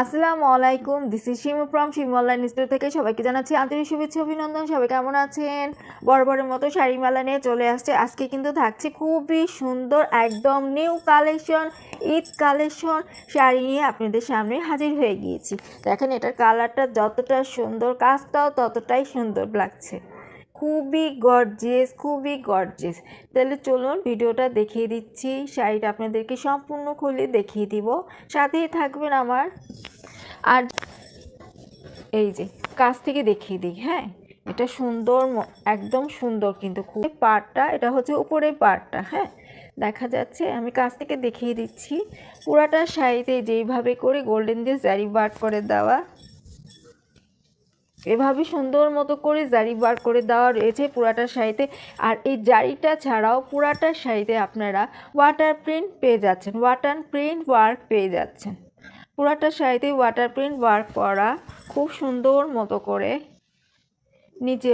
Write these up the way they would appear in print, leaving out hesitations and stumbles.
আসসালামু আলাইকুম, this is Shimu from Shimu online store থেকে সবাইকে জানাচ্ছি আন্তরিক শুভেচ্ছা অভিনন্দন। সবাই কেমন আছেন? বরাবরের মতো শাড়ি মেলা নিয়ে চলে আসছে। আজকে কিন্তু থাকছে খুবই সুন্দর একদম new collection, Eid collection sari নিয়ে আপনাদের সামনে হাজির হয়ে গিয়েছি। দেখেন এটার কালারটা যতটা সুন্দর, কাজটাও ততটাই সুন্দর লাগছে। খুবই গর্জিয়াস, খুবই গর্জিয়াস। তাহলে চলুন ভিডিওটা দেখিয়ে দিচ্ছি, শাড়িটা আপনাদেরকে সম্পূর্ণ খুলে দেখিয়ে দিব, সাথেই থাকবেন আমার। আর এই যে কাছ থেকে দেখিয়ে দিই, হ্যাঁ এটা সুন্দর, একদম সুন্দর কিন্তু খুব। পাড়টা এটা হচ্ছে উপরের পাড়টা, হ্যাঁ দেখা যাচ্ছে, আমি কাছ থেকে দেখিয়ে দিচ্ছি। পুরাটা শাড়িতে যেইভাবে করে গোল্ডেন দিয়ে জারি বার করে দেওয়া, এভাবে সুন্দর মতো করে জারি বার করে দেওয়া রয়েছে পুরাটা শাড়িতে। আর এই জারিটা ছাড়াও পুরাটা শাড়িতে আপনারা ওয়াটার প্রিন্ট পেয়ে যাচ্ছেন, ওয়াটার প্রিন্ট ওয়ার্ক পেয়ে যাচ্ছেন। পুরাটা শাড়িতে ওয়াটার প্রিন্ট ওয়ার্ক করা খুব সুন্দর মতো করে। নিচে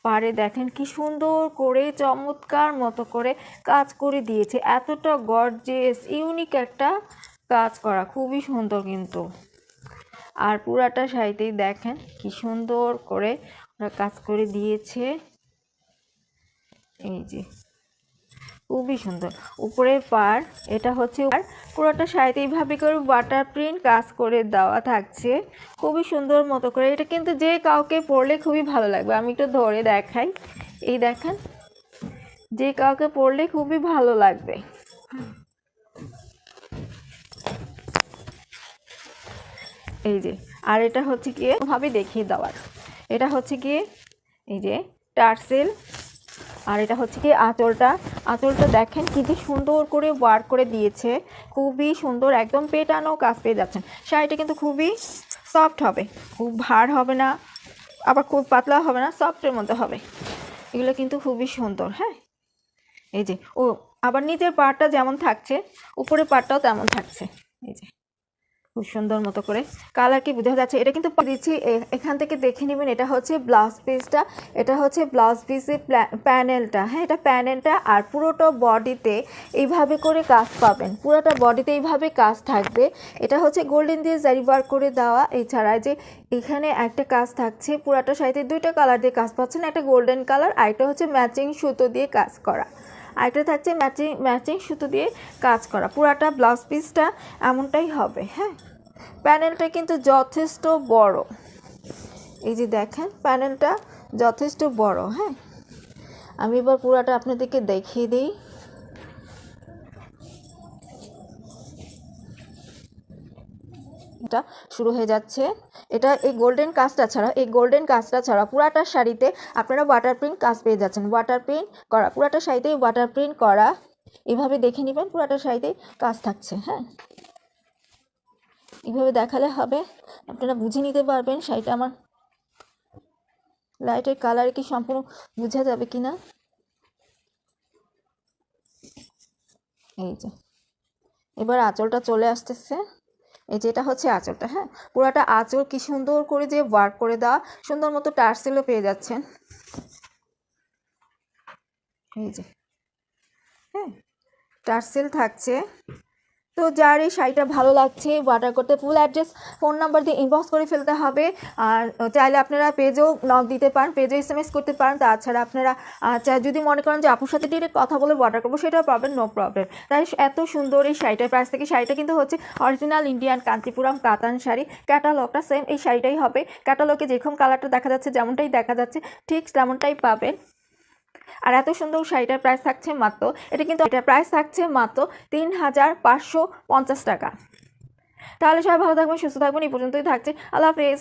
পাড়ে দেখেন কি সুন্দর করে চমৎকার মতো করে কাজ করে দিয়েছে। এতটা গর্জিয়াস ইউনিক একটা কাজ করা, খুবই সুন্দর কিন্তু। আর পুরাটা শাড়িতেই দেখেন কি সুন্দর করে ওরা কাজ করে দিয়েছে। এই যে খুবই সুন্দর উপরের পাড়, এটা হচ্ছে পুরোটা শাড়িতে এইভাবে করে ওয়াটার প্রিন্ট কাজ করে দেওয়া থাকছে খুবই সুন্দর মতো করে। এটা কিন্তু যে কাউকে পরলে খুবই ভালো লাগবে। আমি একটু ধরে দেখাই, এই দেখেন, যে কাউকে পরলে খুবই ভালো লাগবে। এই যে, আর এটা হচ্ছে গিয়ে ভাবে দেখিয়ে দেওয়ার, এটা হচ্ছে গিয়ে এই যে টার্সেল। আর এটা হচ্ছে কি আঁচলটা দেখেন কি যে সুন্দর করে ওয়ার্ক করে দিয়েছে, খুবই সুন্দর, একদম পেটানো কাজ পেয়ে যাচ্ছেন। শাড়িটা কিন্তু খুবই সফট হবে, খুব ভার হবে না, আবার খুব পাতলা হবে না, সফটের মধ্যে হবে। এগুলো কিন্তু খুবই সুন্দর। হ্যাঁ এই যে আবার নিচের পাড়টা যেমন থাকছে উপরের পাড়টাও তেমন থাকছে। এই যে খুব সুন্দর মতো করে কালার কি বোঝা যাচ্ছে, এটা কিন্তু দিচ্ছি, এখান থেকে দেখে নেবেন। এটা হচ্ছে ব্লাউজ পিসটা, এটা হচ্ছে ব্লাউজ পিসের প্যানেলটা, হ্যাঁ এটা প্যানেলটা। আর পুরোটা বডিতে এইভাবে করে কাজ পাবেন, পুরোটা বডিতে এইভাবে কাজ থাকবে। এটা হচ্ছে গোল্ডেন দিয়ে জারি বার করে দেওয়া। এছাড়া যে এখানে একটা কাজ থাকছে, পুরোটা শাড়িতে দুইটা কালার দিয়ে কাজ পাচ্ছেন, একটা গোল্ডেন কালার আর একটা হচ্ছে ম্যাচিং সুতো দিয়ে কাজ করা, আরেকটা থাকছে ম্যাচিং সুতো দিয়ে কাজ করা। পুরাটা ব্লাউজ পিসটা এমনটাই হবে। হ্যাঁ প্যানেলটা কিন্তু যথেষ্ট বড়, এই যে দেখেন প্যানেলটা যথেষ্ট বড়। হ্যাঁ আমি এবার পুরাটা আপনাদেরকে দেখিয়ে দিই। এটা শুরু হয়ে যাচ্ছে। এটা এই গোল্ডেন কাজটা ছাড়া পুরাটা শাড়িতে আপনারা ওয়াটার প্রিন্ট কাজ পেয়ে যাচ্ছেন, ওয়াটার প্রিন্ট করা পুরাটা শাড়িতেই ওয়াটার প্রিন্ট করা। এভাবে দেখে নেবেন পুরাটা শাড়িতেই কাজ থাকছে। হ্যাঁ এইভাবে দেখালে হবে, আপনারা বুঝে নিতে পারবেন শাড়িটা আমার লাইটের কালারে কি সম্পূর্ণ বোঝা যাবে কিনা। এই যে এবার আঁচলটা চলে আসতেছে, এই যে এটা হচ্ছে আঁচলটা। হ্যাঁ পুরাটা আঁচল কি সুন্দর করে যে ওয়ার্ক করে দেওয়া, সুন্দর মতো টার্সেলও পেয়ে যাচ্ছেন। এই যে হ্যাঁ টার্সেল থাকছে। তো যার এই শাড়িটা ভালো লাগছে অর্ডার করতে ফুল অ্যাড্রেস ফোন নাম্বার দিয়ে ইনবক্স করে ফেলতে হবে। আর চাইলে আপনারা পেজেও নক দিতে পারেন, পেজে SMS করতে পারেন। তাছাড়া আপনারা যদি মনে করেন যে আপুর সাথে ডিরেক্ট কথা বলে অর্ডার করবো, সেটাও পাবেন, নো প্রবলেম। তাই এত সুন্দর এই শাড়িটার প্রাইস থেকে, শাড়িটা কিন্তু হচ্ছে অরিজিনাল ইন্ডিয়ান কাঞ্চিপুরম কাতান শাড়ি। ক্যাটালগটা সেম এই শাড়িটাই হবে, ক্যাটালগে যেরকম কালারটা দেখা যাচ্ছে যেমনটাই দেখা যাচ্ছে ঠিক তেমনটাই পাবেন। আর এত সুন্দর শাড়িটার প্রাইস থাকছে মাত্র, এটা কিন্তু এটার প্রাইস থাকছে মাত্র 3550 টাকা। তাহলে সবাই ভালো থাকবেন, সুস্থ থাকবেন, এই পর্যন্তই থাকছে। আল্লাহ হাফেজ।